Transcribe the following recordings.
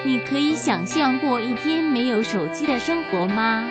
你可以想象过一天没有手机的生活吗？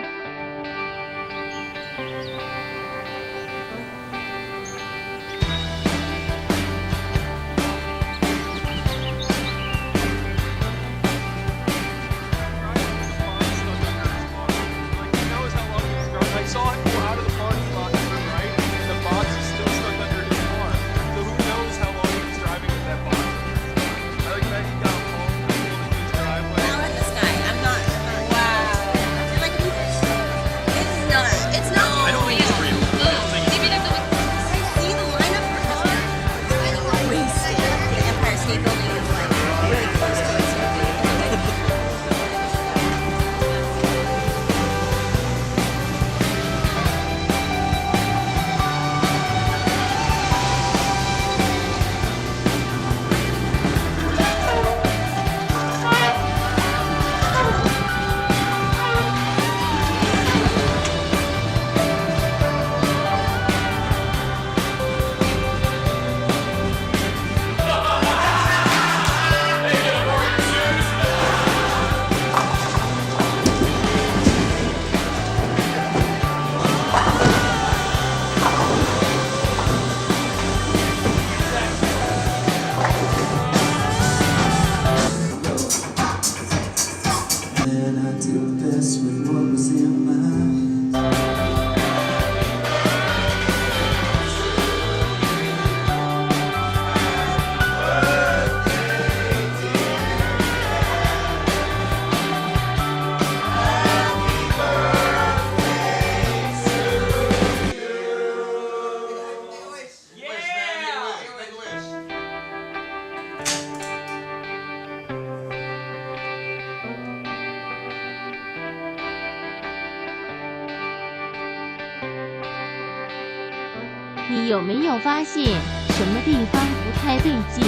你有没有发现什么地方不太对劲，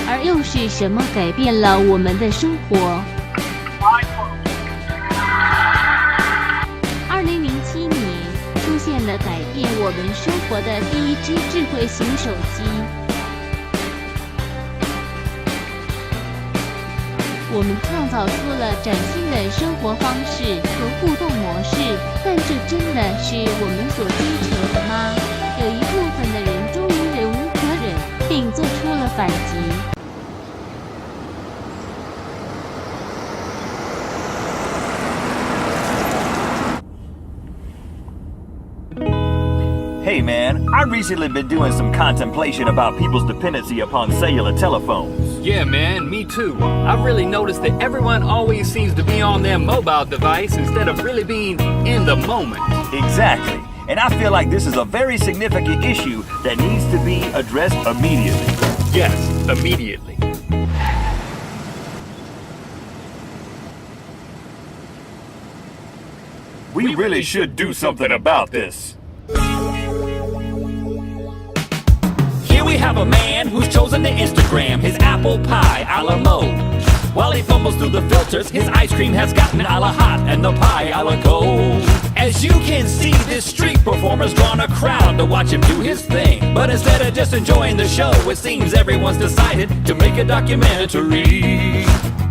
而又是什么改变了我们的生活？2007年出现了改变我们生活的第一支智慧型手机，我们创造出了崭新的生活方式和互动模式，但这真的是我们所追求的吗？有一部分的人终于忍无可忍，并做出了反击。Hey man, I recently been doing some contemplation about people's dependency upon cellular telephones. Yeah man, me too. I've really noticed that everyone always seems to be on their mobile device instead of really being in the moment. Exactly. And I feel like this is a very significant issue that needs to be addressed immediately. Yes, immediately. We really should do something about this. Here we have a man who's chosen the Instagram, his apple pie a la mode. While he fumbles through the filters, his ice cream has gotten a la hot and the pie a la cold. As you can see, this street performer's drawn a crowd to watch him do his thing. But instead of just enjoying the show, it seems everyone's decided to make a documentary.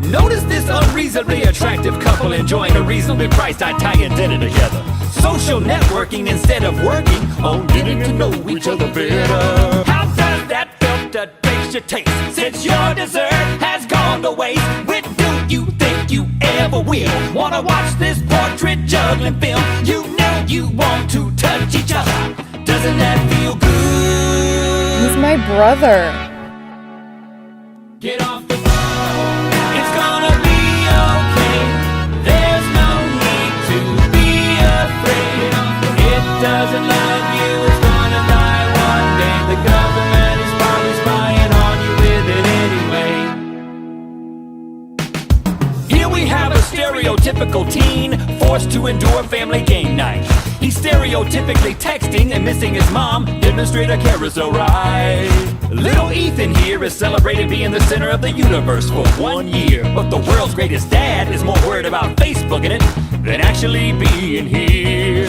Notice this unreasonably attractive couple enjoying a reasonably priced Italian dinner together. Social networking instead of working on getting to know each other better. How does that filter taste your taste? Since your dessert has gone to waste, when do you think you ever will wanna watch this portrait juggling film? You know you want to touch each other. Doesn't that feel good? He's my brother. Get off the phone. It's gonna be okay. There's no need to be afraid. It doesn't love you. It's gonna die one day. The government is probably spying on you with it anyway. Here we have a stereotypical teen forced to endure family game night. He's stereotypically texting and missing his mom. Demonstrate a carousel ride. Little Ethan here is celebrated being the center of the universe for 1 year. But the world's greatest dad is more worried about Facebooking it than actually being here.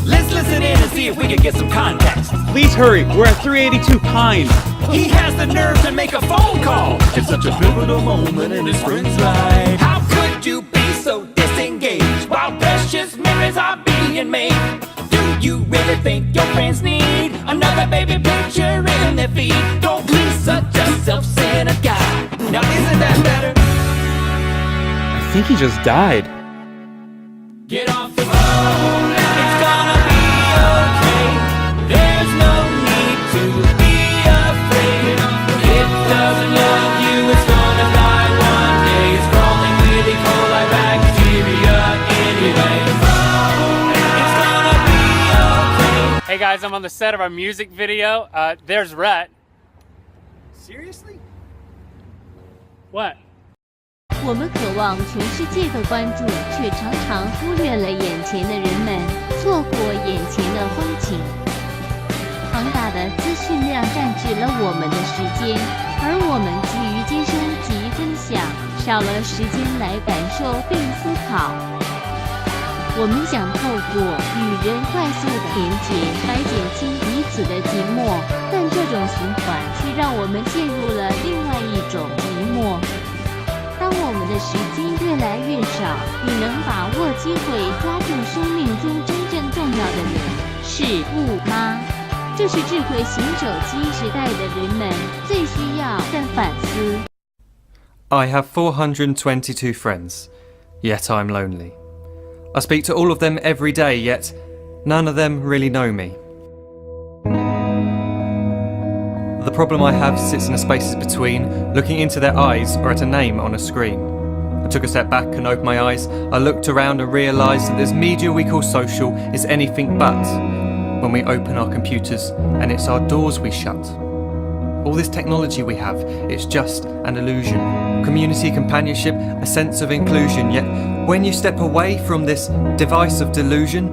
Let's listen in and see if we can get some context. Please hurry, we're at 382 Pine. He has the nerve to make a phone call. It's such a pivotal moment in his friend's life. How could you be so disengaged while precious memories are being made? Do you really think your friends need another baby picture in their feed? Don't be such a self-centered guy. Now isn't that better? I think he just died. Get off the phone, it's gonna be okay. There's no need to be afraid. It doesn't love you, it's gonna die one day. It's crawling with E. coli bacteria anyway. It's gonna be okay. Hey guys, I'm on the set of our music video. There's Rhett. Seriously? What? 我们渴望全世界的关注，却常常忽略了眼前的人们，错过眼前的风景。庞大的资讯量占据了我们的时间，而我们急于接收及分享，少了时间来感受并思考。我们想透过与人快速的连结来减轻彼此的寂寞，但这种循环却让我们陷入了另外一种寂寞。当我们的时间越来越少，你能把握机会抓住生命中真正重要的人事物吗？这是智慧型手机时代的人们最需要的反思。 I have 422 friends, yet I'm lonely. I speak to all of them every day, yet none of them really know me. The problem I have sits in the spaces between looking into their eyes or at a name on a screen. I took a step back and opened my eyes. I looked around and realised that this media we call social is anything but when we open our computers and it's our doors we shut. All this technology we have, it's just an illusion. Community, companionship, a sense of inclusion. Yet when you step away from this device of delusion,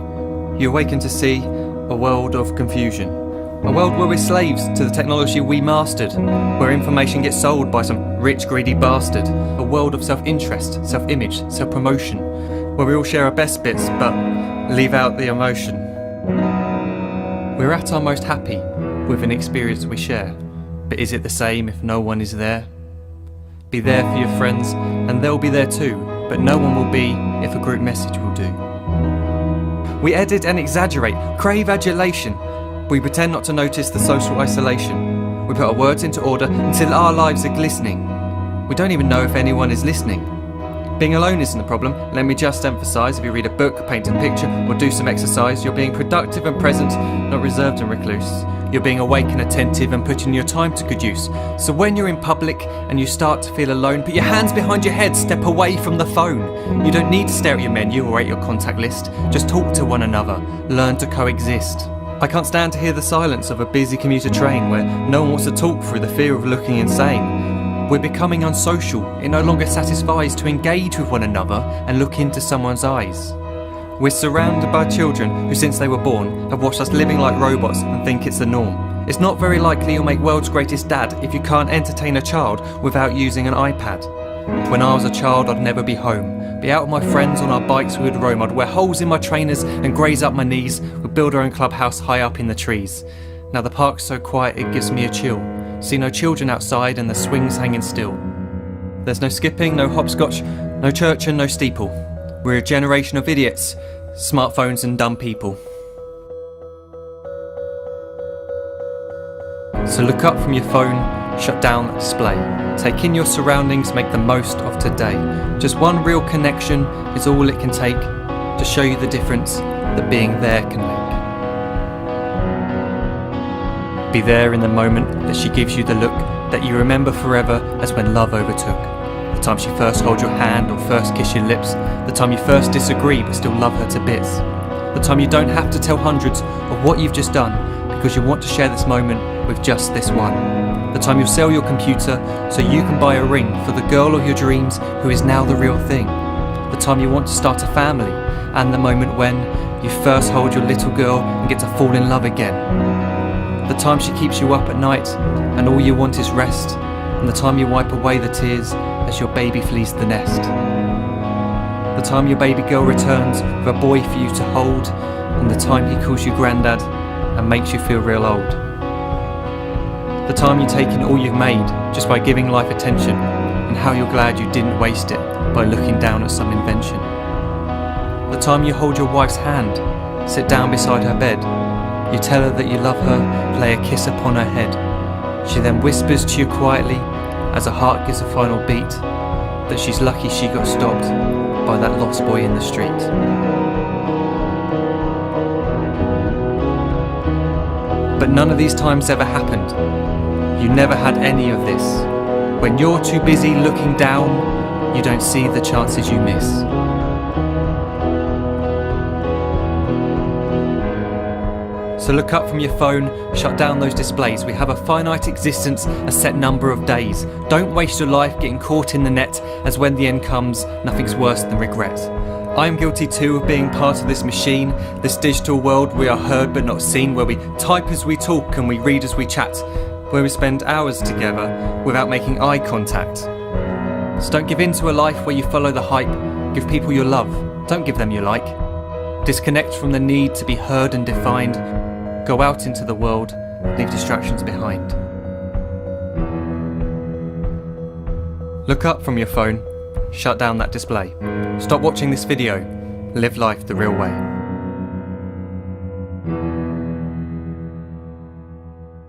you awaken to see a world of confusion. A world where we're slaves to the technology we mastered, where information gets sold by some rich, greedy bastard. A world of self-interest, self-image, self-promotion, where we all share our best bits but leave out the emotion. We're at our most happy with an experience we share, but is it the same if no one is there? Be there for your friends and they'll be there too, but no one will be if a group message will do. We edit and exaggerate, crave adulation. We pretend not to notice the social isolation. We put our words into order until our lives are glistening. We don't even know if anyone is listening. Being alone isn't the problem. Let me just emphasise, if you read a book, paint a picture, or do some exercise, you're being productive and present, not reserved and recluse. You're being awake and attentive and putting your time to good use. So when you're in public and you start to feel alone, put your hands behind your head, step away from the phone. You don't need to stare at your menu or at your contact list. Just talk to one another. Learn to coexist. I can't stand to hear the silence of a busy commuter train where no one wants to talk through the fear of looking insane. We're becoming unsocial. It no longer satisfies to engage with one another and look into someone's eyes. We're surrounded by children who, since they were born, have watched us living like robots and think it's the norm. It's not very likely you'll make world's greatest dad if you can't entertain a child without using an iPad. When I was a child, I'd never be home. Be out with my friends on our bikes, we would roam. I'd wear holes in my trainers and graze up my knees. We'd build our own clubhouse high up in the trees. Now the park's so quiet it gives me a chill. See no children outside and the swings hanging still. There's no skipping, no hopscotch, no church and no steeple. We're a generation of idiots, smartphones and dumb people. So look up from your phone, shut down the display. Take in your surroundings, make the most of today. Just one real connection is all it can take to show you the difference that being there can make. Be there in the moment that she gives you the look that you remember forever as when love overtook. The time she first holds your hand or first kiss your lips. The time you first disagree but still love her to bits. The time you don't have to tell hundreds of what you've just done because you want to share this moment with just this one. The time you'll sell your computer so you can buy a ring for the girl of your dreams who is now the real thing. The time you want to start a family, and the moment when you first hold your little girl and get to fall in love again. The time she keeps you up at night and all you want is rest, and the time you wipe away the tears as your baby flees the nest. The time your baby girl returns with a boy for you to hold, and the time he calls you granddad and makes you feel real old. The time you take in all you've made just by giving life attention, and how you're glad you didn't waste it by looking down at some invention. The time you hold your wife's hand, sit down beside her bed, you tell her that you love her, lay a kiss upon her head. She then whispers to you quietly, as her heart gives a final beat, that she's lucky she got stopped by that lost boy in the street. But none of these times ever happened. You never had any of this. When you're too busy looking down, you don't see the chances you miss. So look up from your phone, shut down those displays. We have a finite existence, a set number of days. Don't waste your life getting caught in the net, as when the end comes, nothing's worse than regret. I am guilty too of being part of this machine, this digital world we are heard but not seen, where we type as we talk and we read as we chat, where we spend hours together without making eye contact. So don't give in to a life where you follow the hype. Give people your love, don't give them your like. Disconnect from the need to be heard and defined. Go out into the world, leave distractions behind. Look up from your phone, shut down that display. Stop watching this video, live life the real way.